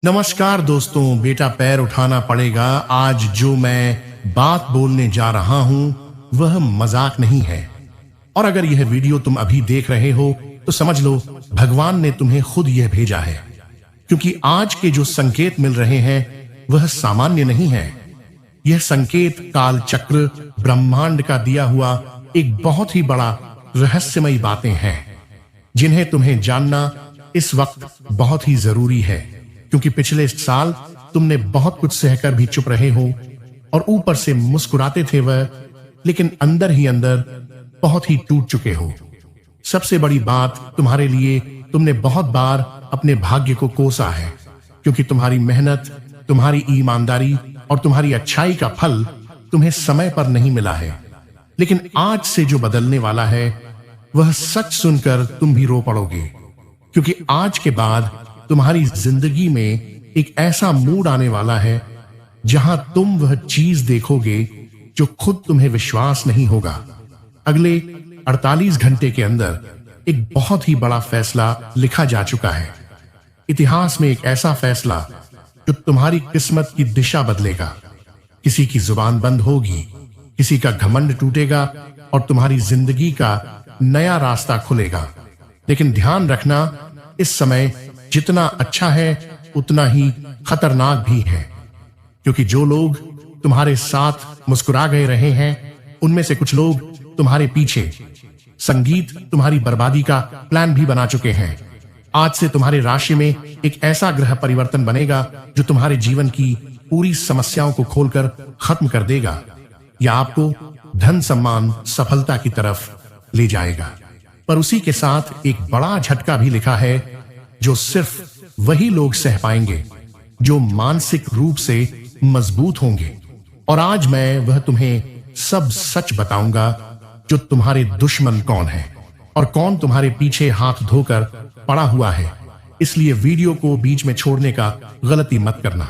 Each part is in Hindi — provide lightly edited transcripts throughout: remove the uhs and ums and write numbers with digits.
नमस्कार दोस्तों, बेटा पैर उठाना पड़ेगा। आज जो मैं बात बोलने जा रहा हूं वह मजाक नहीं है। और अगर यह वीडियो तुम अभी देख रहे हो तो समझ लो भगवान ने तुम्हें खुद यह भेजा है, क्योंकि आज के जो संकेत मिल रहे हैं वह सामान्य नहीं है। यह संकेत काल चक्र ब्रह्मांड का दिया हुआ एक बहुत ही बड़ा रहस्यमयी बातें हैं, जिन्हें तुम्हें जानना इस वक्त बहुत ही जरूरी है। क्योंकि पिछले साल तुमने बहुत कुछ सहकर भी चुप रहे हो और ऊपर से मुस्कुराते थे वह, लेकिन अंदर ही अंदर बहुत ही टूट चुके हो। सबसे बड़ी बात तुम्हारे लिए, तुमने बहुत बार अपने भाग्य को कोसा है, क्योंकि तुम्हारी मेहनत, तुम्हारी ईमानदारी और तुम्हारी अच्छाई का फल तुम्हें समय पर नहीं मिला है। लेकिन आज से जो बदलने वाला है वह सच सुनकर तुम भी रो पड़ोगे, क्योंकि आज के बाद तुम्हारी जिंदगी में एक ऐसा मूड आने वाला है जहां तुम वह चीज देखोगे जो खुद तुम्हें विश्वास नहीं होगा। अगले 48 घंटे के अंदर एक बहुत ही बड़ा फैसला लिखा जा चुका है। इतिहास में एक ऐसा फैसला जो तुम्हारी किस्मत की दिशा बदलेगा। किसी की जुबान बंद होगी, किसी का घमंड टूटेगा और तुम्हारी जिंदगी का नया रास्ता खुलेगा। लेकिन ध्यान रखना, इस समय जितना अच्छा है उतना ही खतरनाक भी है, क्योंकि जो लोग तुम्हारे साथ मुस्कुरा गए रहे हैं उनमें से कुछ लोग तुम्हारे पीछे संगीत तुम्हारी बर्बादी का प्लान भी बना चुके हैं। आज से तुम्हारे राशि में एक ऐसा ग्रह परिवर्तन बनेगा जो तुम्हारे जीवन की पूरी समस्याओं को खोलकर खत्म कर देगा या आपको धन सम्मान सफलता की तरफ ले जाएगा। पर उसी के साथ एक बड़ा झटका भी लिखा है जो सिर्फ वही लोग सह पाएंगे जो मानसिक रूप से मजबूत होंगे। और आज मैं वह तुम्हें सब सच बताऊंगा, जो तुम्हारे दुश्मन कौन है और कौन तुम्हारे पीछे हाथ धोकर पड़ा हुआ है। इसलिए वीडियो को बीच में छोड़ने का गलती मत करना,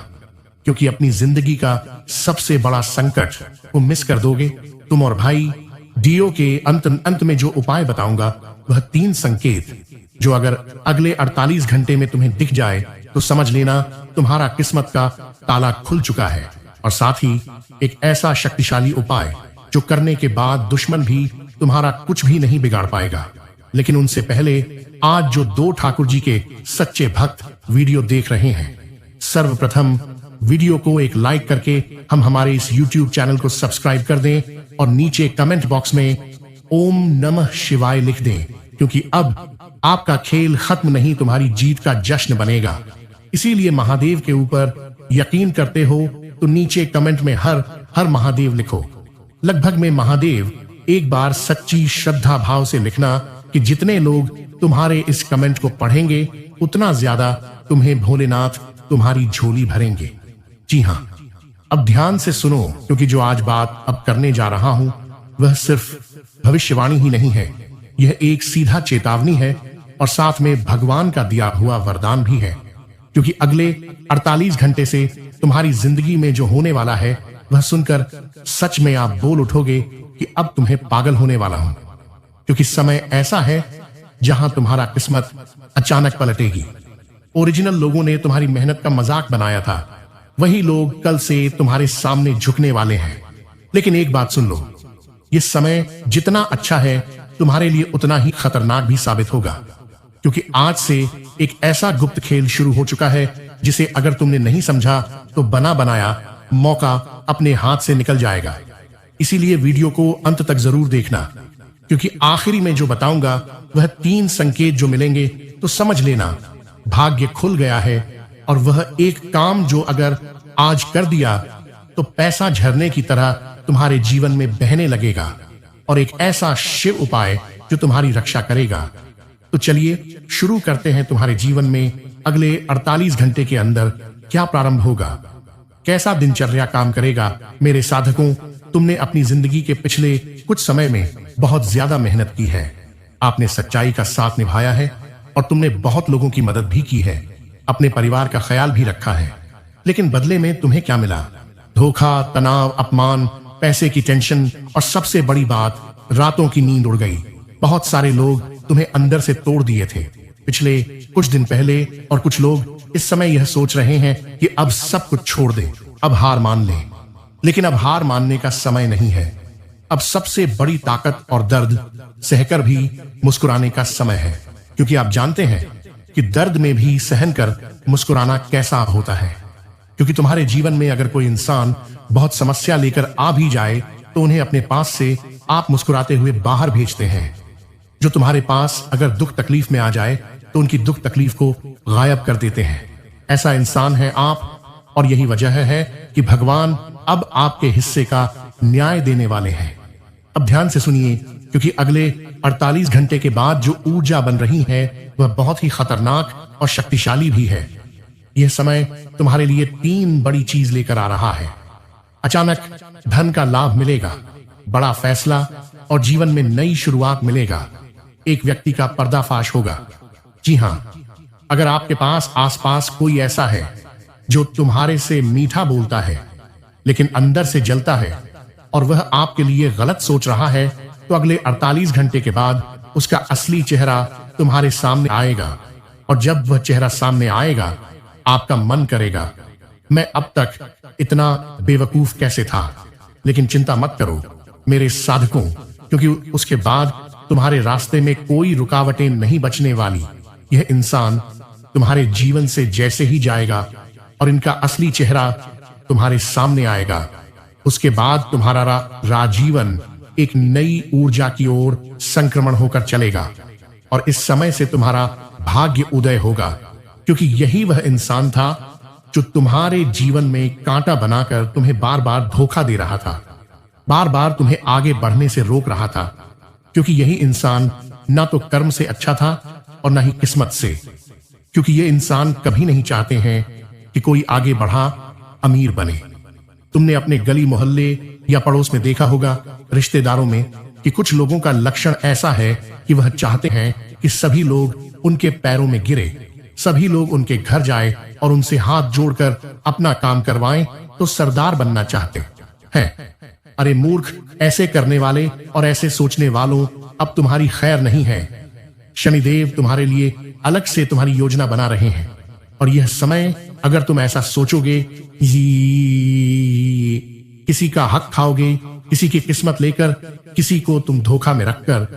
क्योंकि अपनी जिंदगी का सबसे बड़ा संकट को मिस कर दोगे तुम और भाई। वीडियो के अंत में जो उपाय बताऊंगा वह 3 संकेत जो अगर अगले 48 घंटे में तुम्हें दिख जाए तो समझ लेना तुम्हारा किस्मत का ताला खुल चुका है। और साथ ही एक ऐसा शक्तिशाली उपाय जो करने के बाद दुश्मन भी तुम्हारा कुछ भी नहीं बिगाड़ पाएगा। लेकिन उनसे पहले आज जो 2 ठाकुर जी के सच्चे भक्त वीडियो देख रहे हैं, सर्वप्रथम वीडियो को एक लाइक करके हम हमारे इस YouTube चैनल को सब्सक्राइब कर दें और नीचे कमेंट बॉक्स में ओम नमः शिवाय लिख दें, क्योंकि अब आपका खेल खत्म नहीं, तुम्हारी जीत का जश्न बनेगा। इसीलिए महादेव के ऊपर यकीन करते हो तो नीचे कमेंट में हर हर महादेव लिखो। लगभग में महादेव एक बार सच्ची श्रद्धा भाव से लिखना कि जितने लोग तुम्हारे इस कमेंट को पढ़ेंगे उतना ज्यादा तुम्हें भोलेनाथ तुम्हारी झोली भरेंगे। जी हाँ, अब ध्यान से सुनो, क्योंकि जो आज बात अब करने जा रहा हूं वह सिर्फ भविष्यवाणी ही नहीं है, यह एक सीधा चेतावनी है और साथ में भगवान का दिया हुआ वरदान भी है। क्योंकि अगले 48 घंटे से तुम्हारी जिंदगी में जो होने वाला है वह सुनकर सच में आप बोल उठोगे कि अब तुम्हें पागल होने वाला हूं, क्योंकि समय ऐसा है जहां तुम्हारा किस्मत अचानक पलटेगी। ओरिजिनल लोगों ने तुम्हारी मेहनत का मजाक बनाया था, वही लोग कल से तुम्हारे सामने झुकने वाले हैं। लेकिन एक बात सुन लो, ये समय जितना अच्छा है तुम्हारे लिए उतना ही खतरनाक भी साबित होगा, क्योंकि आज से एक ऐसा गुप्त खेल शुरू हो चुका है जिसे अगर तुमने नहीं समझा तो बना बनाया मौका अपने हाथ से निकल जाएगा। इसीलिए वीडियो को अंत तक जरूर देखना, क्योंकि आखिरी में जो बताऊंगा वह 3 संकेत जो मिलेंगे तो समझ लेना भाग्य खुल गया है। और वह एक काम जो अगर आज कर दिया तो पैसा झरने की तरह तुम्हारे जीवन में बहने लगेगा, और एक ऐसा शिव उपाय जो तुम्हारी रक्षा करेगा। तो चलिए शुरू करते हैं। तुम्हारे जीवन में अगले 48 घंटे के अंदर क्या प्रारंभ होगा, कैसा दिनचर्या काम करेगा। मेरे साधकों, तुमने अपनी जिंदगी के पिछले कुछ समय में बहुत ज्यादा मेहनत की है, आपने सच्चाई का साथ निभाया है और तुमने बहुत लोगों की मदद भी की है, अपने परिवार का ख्याल भी रखा है। लेकिन बदले में तुम्हें क्या मिला? धोखा, तनाव, अपमान, पैसे की टेंशन और सबसे बड़ी बात, रातों की नींद उड़ गई। बहुत सारे लोग तुम्हें अंदर से तोड़ दिए थे। पिछले कुछ दिन पहले और कुछ लोग इस समय यह सोच रहे हैं कि अब सब कुछ छोड़ दें, अब हार मान लें। लेकिन अब हार मानने का समय नहीं है। अब सबसे बड़ी ताकत और दर्द सहकर भी मुस्कुराने का समय है, क्योंकि आप जानते हैं कि दर्द में भी सहन कर मुस्कुराना कैसा होता है। क्योंकि तुम्हारे जीवन में अगर कोई इंसान बहुत समस्या लेकर आ भी जाए तो उन्हें अपने पास से आप मुस्कुराते हुए बाहर भेजते हैं। जो तुम्हारे पास अगर दुख तकलीफ में आ जाए तो उनकी दुख तकलीफ को गायब कर देते हैं। ऐसा इंसान है आप, और यही वजह है कि भगवान अब आपके हिस्से का न्याय देने वाले हैं। अब ध्यान से सुनिए, क्योंकि अगले 48 घंटे के बाद जो ऊर्जा बन रही है वह बहुत ही खतरनाक और शक्तिशाली भी है। यह समय तुम्हारे लिए 3 बड़ी चीज लेकर आ रहा है। अचानक धन का लाभ मिलेगा, बड़ा फैसला और जीवन में नई शुरुआत मिलेगा। एक व्यक्ति का पर्दाफाश होगा। जी हां, अगर आपके पास आसपास कोई ऐसा है जो तुम्हारे से मीठा बोलता है लेकिन अंदर से जलता है और वह आपके लिए गलत सोच रहा है, तो अगले 48 घंटे के बाद उसका असली चेहरा तुम्हारे सामने आएगा। और जब वह चेहरा सामने आएगा, आपका मन करेगा, मैं अब तक इतना बेवकूफ कैसे था। लेकिन चिंता मत करो मेरे साधकों, क्योंकि उसके बाद तुम्हारे रास्ते में कोई रुकावटें नहीं बचने वाली। यह इंसान तुम्हारे जीवन से जैसे ही जाएगा और इनका असली चेहरा तुम्हारे सामने आएगा, उसके बाद तुम्हारा राजीवन एक नई ऊर्जा की ओर संक्रमण होकर चलेगा। और इस समय से तुम्हारा भाग्य उदय होगा, क्योंकि यही वह इंसान था जो तुम्हारे जीवन में कांटा बनाकर तुम्हें बार बार धोखा दे रहा था, बार बार तुम्हें आगे बढ़ने से रोक रहा था। क्योंकि यही इंसान ना तो कर्म से अच्छा था और ना ही किस्मत से। क्योंकि ये इंसान कभी नहीं चाहते हैं कि कोई आगे बढ़ा, अमीर बने। तुमने अपने गली मोहल्ले या पड़ोस में देखा होगा, रिश्तेदारों में, कि कुछ लोगों का लक्षण ऐसा है कि वह चाहते हैं कि सभी लोग उनके पैरों में गिरे, सभी लोग उनके घर जाए और उनसे हाथ जोड़कर अपना काम करवाएं, तो सरदार बनना चाहते हैं। अरे मूर्ख, ऐसे करने वाले और ऐसे सोचने वालों, अब तुम्हारी खैर नहीं है। शनिदेव तुम्हारे लिए अलग से तुम्हारी योजना बना रहे हैं। और यह समय अगर तुम ऐसा सोचोगे, किसी का हक खाओगे, किसी की किस्मत लेकर किसी को तुम धोखा में रखकर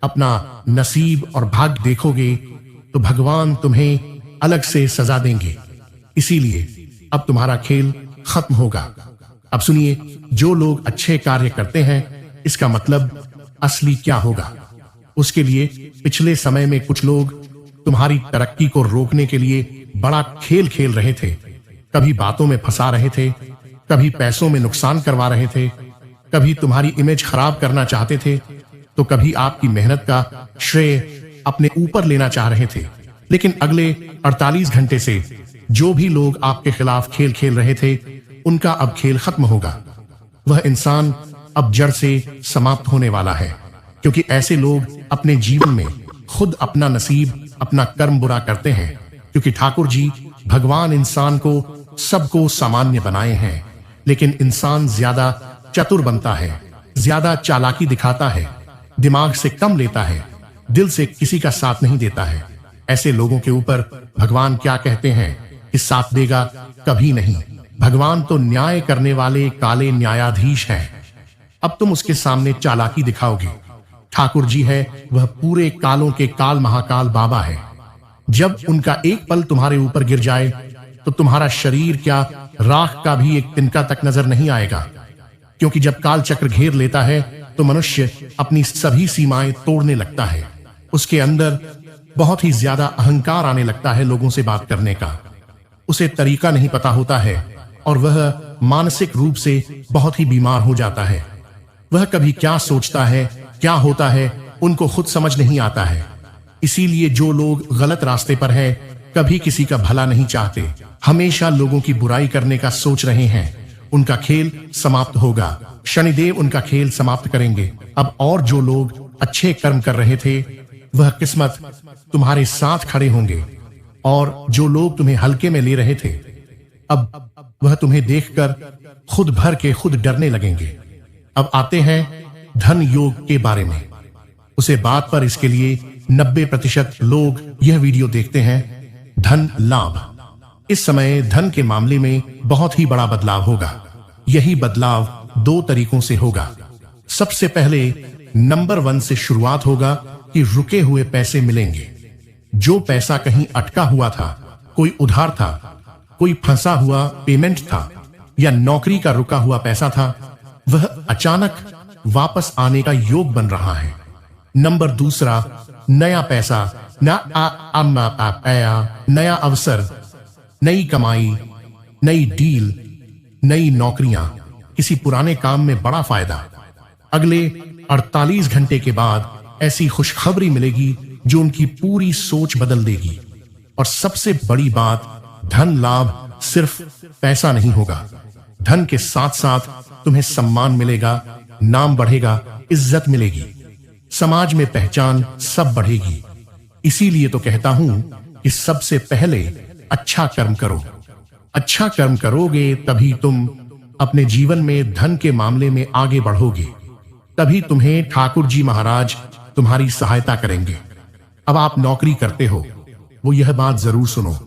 अपना नसीब और भाग्य देखोगे, तो भगवान तुम्हें अलग से सजा देंगे। इसीलिए अब तुम्हारा खेल खत्म होगा। अब सुनिए, जो लोग अच्छे कार्य करते हैं, इसका मतलब असली क्या होगा। उसके लिए पिछले समय में कुछ लोग तुम्हारी तरक्की को रोकने के लिए बड़ा खेल खेल रहे थे। कभी बातों में फंसा रहे थे, कभी पैसों में नुकसान करवा रहे थे, कभी तुम्हारी इमेज खराब करना चाहते थे, तो कभी आपकी मेहनत का श्रेय अपने ऊपर लेना चाह रहे थे। लेकिन अगले 48 घंटे से जो भी लोग आपके खिलाफ खेल खेल रहे थे, उनका अब खेल खत्म होगा। वह इंसान अब जड़ से समाप्त होने वाला है, क्योंकि ऐसे लोग अपने जीवन में खुद अपना नसीब, अपना कर्म बुरा करते हैं। क्योंकि ठाकुर जी, भगवान इंसान को सबको सामान्य बनाए हैं, लेकिन इंसान ज्यादा चतुर बनता है, ज्यादा चालाकी दिखाता है, दिमाग से कम लेता है, दिल से किसी का साथ नहीं देता है। ऐसे लोगों के ऊपर भगवान क्या कहते हैं कि साथ देगा? कभी नहीं। भगवान तो न्याय करने वाले काले न्यायाधीश हैं। अब तुम उसके सामने चालाकी दिखाओगे। ठाकुर जी है वह पूरे कालों के काल महाकाल बाबा है। जब उनका एक पल तुम्हारे ऊपर गिर जाए तो तुम्हारा शरीर क्या, राख का भी एक तिनका तक नजर नहीं आएगा। क्योंकि जब काल चक्र घेर लेता है तो मनुष्य अपनी सभी सीमाएं तोड़ने लगता है। उसके अंदर बहुत ही ज्यादा अहंकार आने लगता है लोगों से बात करने का। उसे तरीका नहीं पता होता है और वह मानसिक रूप से बहुत ही बीमार हो जाता है। वह कभी क्या सोचता है, क्या होता है, उनको खुद समझ नहीं आता है। इसीलिए जो लोग गलत रास्ते पर हैं, कभी किसी का भला नहीं चाहते, हमेशा लोगों की बुराई करने का सोच रहे हैं, उनका खेल समाप्त होगा। शनिदेव उनका खेल समाप्त करेंगे। अब और जो लोग अच्छे कर्म कर रहे थे, वह किस्मत तुम्हारे साथ खड़े होंगे। और जो लोग तुम्हें हल्के में ले रहे थे, अब वह तुम्हें देखकर खुद भर के खुद डरने लगेंगे। अब आते हैं धन योग के बारे में। उसे बात पर इसके लिए 90% लोग यह वीडियो देखते हैं। धन लाभ, इस समय धन के मामले में बहुत ही बड़ा बदलाव होगा। यही बदलाव 2 तरीकों से होगा। सबसे पहले नंबर 1 से शुरुआत होगा कि रुके हुए पैसे मिलेंगे। जो पैसा कहीं अटका हुआ था, कोई उधार था, कोई फंसा हुआ पेमेंट था या नौकरी का रुका हुआ पैसा था, वह अचानक वापस आने का योग बन रहा है। नंबर 2, नया पैसा, नया अवसर, नई कमाई, नई डील, नई नौकरियां, किसी पुराने काम में बड़ा फायदा। अगले 48 घंटे के बाद ऐसी खुशखबरी मिलेगी जो उनकी पूरी सोच बदल देगी। और सबसे बड़ी बात, धन लाभ सिर्फ पैसा नहीं होगा। धन के साथ साथ तुम्हें सम्मान मिलेगा, नाम बढ़ेगा, इज्जत मिलेगी, समाज में पहचान सब बढ़ेगी। इसीलिए तो कहता हूं कि सबसे पहले अच्छा कर्म करो। अच्छा कर्म करोगे तभी तुम अपने जीवन में धन के मामले में आगे बढ़ोगे। तभी तुम्हें ठाकुर जी महाराज तुम्हारी सहायता करेंगे। अब आप नौकरी करते हो, वो यह बात जरूर सुनो,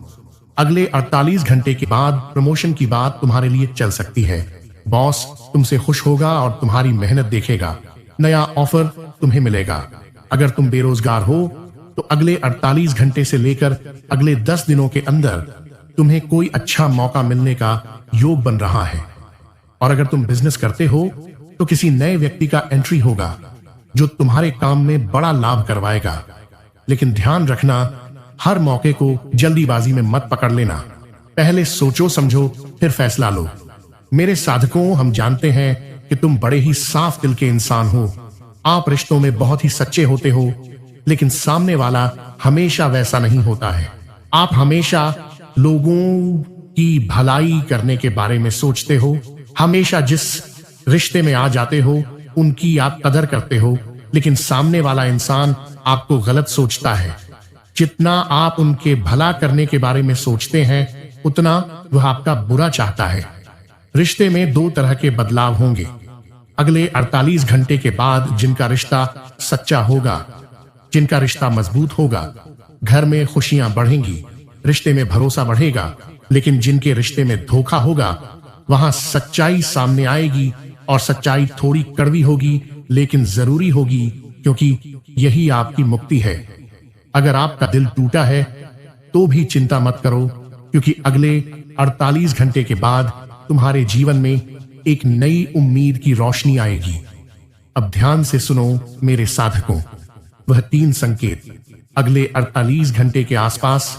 अगले 48 घंटे के बाद प्रमोशन की बात तुम्हारे लिए चल सकती है। बॉस तुमसे खुश होगा और तुम्हारी मेहनत देखेगा। नया ऑफर तुम्हें मिलेगा। अगर तुम बेरोजगार हो तो अगले 48 घंटे से लेकर अगले 10 दिनों के अंदर तुम्हें कोई अच्छा मौका मिलने का योग बन रहा है। और अगर तुम बिजनेस करते हो तो किसी नए व्यक्ति का एंट्री होगा जो तुम्हारे काम में बड़ा लाभ करवाएगा। लेकिन ध्यान रखना, हर मौके को जल्दीबाजी में मत पकड़ लेना। पहले सोचो समझो फिर फैसला लो। मेरे साधकों, हम जानते हैं कि तुम बड़े ही साफ दिल के इंसान हो। आप रिश्तों में बहुत ही सच्चे होते हो, लेकिन सामने वाला हमेशा वैसा नहीं होता है। आप हमेशा लोगों की भलाई करने के बारे में सोचते हो। हमेशा जिस रिश्ते में आ जाते हो उनकी आप कदर करते हो, लेकिन सामने वाला इंसान आपको गलत सोचता है। जितना आप उनके भला करने के बारे में सोचते हैं उतना वह आपका बुरा चाहता है। रिश्ते में 2 तरह के बदलाव होंगे। अगले 48 घंटे के बाद जिनका रिश्ता सच्चा होगा, जिनका रिश्ता मजबूत होगा, घर में खुशियां बढ़ेंगी, रिश्ते में भरोसा बढ़ेगा। लेकिन जिनके रिश्ते में धोखा होगा, वहां सच्चाई सामने आएगी और सच्चाई थोड़ी कड़वी होगी लेकिन जरूरी होगी, क्योंकि यही आपकी मुक्ति है। अगर आपका दिल टूटा है तो भी चिंता मत करो, क्योंकि अगले 48 घंटे के बाद तुम्हारे जीवन में एक नई उम्मीद की रोशनी आएगी। अब ध्यान से सुनो मेरे साधकों, वह 3 संकेत अगले 48 घंटे के आसपास,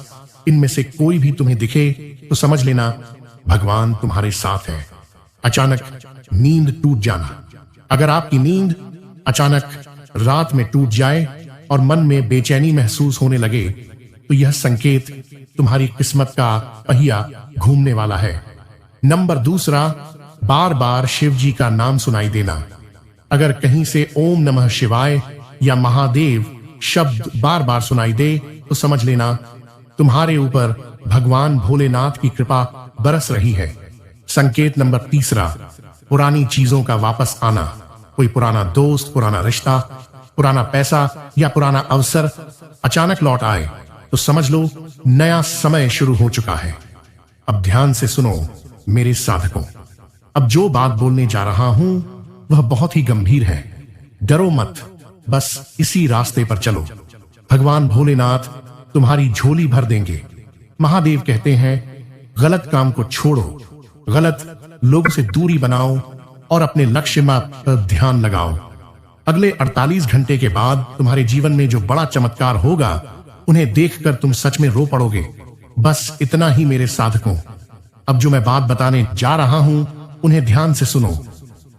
इनमें से कोई भी तुम्हें दिखे तो समझ लेना भगवान तुम्हारे साथ है। अचानक नींद टूट जाना। अगर आपकी नींद अचानक रात में टूट जाए और मन में बेचैनी महसूस होने लगे तो यह संकेत तुम्हारी किस्मत का पहिया घूमने वाला है। नंबर 2, बार बार शिव जी का नाम सुनाई देना। अगर कहीं से ओम नमः शिवाय या महादेव शब्द बार बार सुनाई दे तो समझ लेना तुम्हारे ऊपर भगवान भोलेनाथ की कृपा बरस रही है। संकेत नंबर 3, पुरानी चीजों का वापस आना। कोई पुराना दोस्त, पुराना रिश्ता, पुराना पैसा या पुराना अवसर अचानक लौट आए तो समझ लो नया समय शुरू हो चुका है। अब ध्यान से सुनो मेरे साधकों, अब जो बात बोलने जा रहा हूं वह बहुत ही गंभीर है। डरो मत, बस इसी रास्ते पर चलो। भगवान भोलेनाथ तुम्हारी झोली भर देंगे। महादेव कहते हैं गलत काम को छोड़ो, गलत लोगों से दूरी बनाओ और अपने लक्ष्य पर ध्यान लगाओ। अगले 48 घंटे के बाद तुम्हारे जीवन में जो बड़ा चमत्कार होगा उन्हें देखकर तुम सच में रो पड़ोगे। बस इतना ही मेरे साधकों। अब जो मैं बात बताने जा रहा हूं उन्हें ध्यान से सुनो,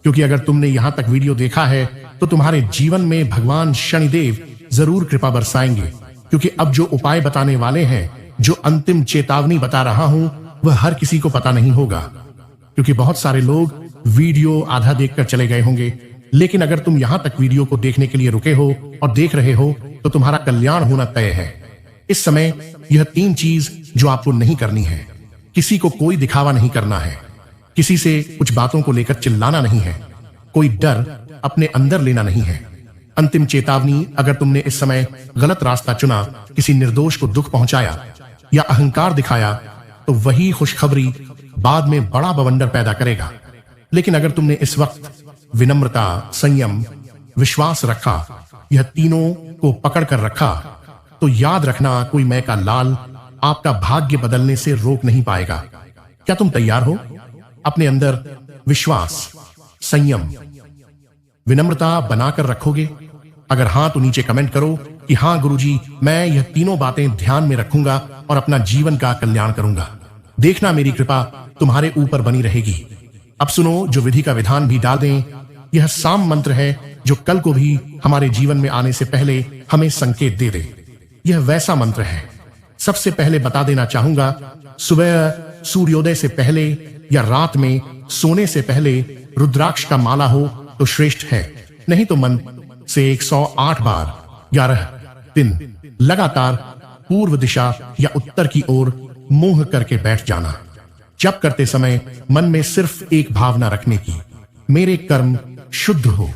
क्योंकि अगर तुमने यहां तक वीडियो देखा है तो तुम्हारे जीवन में भगवान शनिदेव जरूर कृपा बरसाएंगे। क्योंकि अब जो उपाय बताने वाले हैं, जो अंतिम चेतावनी बता रहा हूं, वह हर किसी को पता नहीं होगा, क्योंकि बहुत सारे लोग वीडियो आधा देखकर चले गए होंगे। लेकिन अगर तुम यहां तक वीडियो को देखने के लिए रुके हो और देख रहे हो तो तुम्हारा कल्याण होना तय है। इस समय यह 3 चीज जो आपको नहीं करनी है। किसी को कोई दिखावा नहीं करना है, किसी से कुछ बातों को लेकर चिल्लाना नहीं है, कोई डर अपने अंदर लेना नहीं है। अंतिम चेतावनी, अगर तुमने इस समय गलत रास्ता चुना, किसी निर्दोष को दुख पहुंचाया या अहंकार दिखाया तो वही खुशखबरी बाद में बड़ा बवंडर पैदा करेगा। लेकिन अगर तुमने इस वक्त विनम्रता, संयम, विश्वास रखा, यह तीनों को पकड़ कर रखा, तो याद रखना कोई मैं का लाल आपका भाग्य बदलने से रोक नहीं पाएगा। क्या तुम तैयार हो? अपने अंदर विश्वास, संयम, विनम्रता बनाकर रखोगे? अगर हां तो नीचे कमेंट करो कि हां गुरुजी, मैं यह तीनों बातें ध्यान में रखूंगा और अपना जीवन का कल्याण करूंगा। देखना मेरी कृपा तुम्हारे ऊपर बनी रहेगी। अब सुनो, जो विधि का विधान भी डाल दें, यह साम मंत्र है जो कल को भी हमारे जीवन में आने से पहले हमें संकेत दे दे। यह वैसा मंत्र है। सबसे पहले बता देना चाहूंगा, सुबह सूर्योदय से पहले या रात में सोने से पहले रुद्राक्ष का माला हो तो श्रेष्ठ है। नहीं तो मन से 108 बार 11 दिन लगातार पूर्व दिशा या उत्तर की ओर मुंह करके बैठ जाना। जप करते समय मन में सिर्फ एक भावना रखने की, मेरे कर्म शुद्ध हो,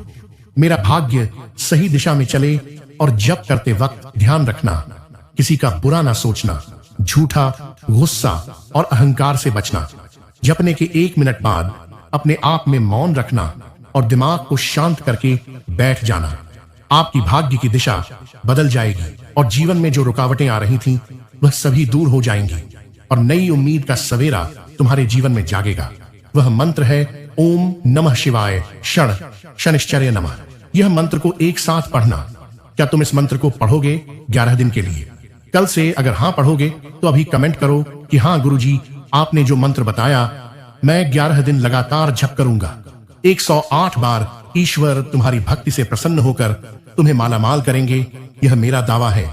मेरा भाग्य सही दिशा में चले। और जप करते वक्त ध्यान रखना, किसी का बुरा ना सोचना, झूठा, गुस्सा और अहंकार से बचना। जपने के 1 मिनट बाद अपने आप में मौन रखना और दिमाग को शांत करके बैठ जाना। आपकी भाग्य की दिशा बदल जाएगी और जीवन में जो रुकावटें आ रही थीं, वह सभी दूर हो जाएंगी और नई उम्मीद का सवेरा तुम्हारे जीवन में जागेगा। वह मंत्र है ओम नमः शिवाय शण शनिश्चर्य नमः। यह मंत्र को एक साथ पढ़ना। क्या तुम इस मंत्र को पढ़ोगे 11 दिन के लिए? कल से अगर हां पढ़ोगे तो अभी कमेंट करो कि हां गुरुजी, आपने जो मंत्र बताया मैं 11 दिन लगातार जप करूंगा। 108 बार ईश्वर तुम्हारी भक्ति से प्रसन्न होकर तुम्हें मालामाल करेंगे। यह मेरा दावा है।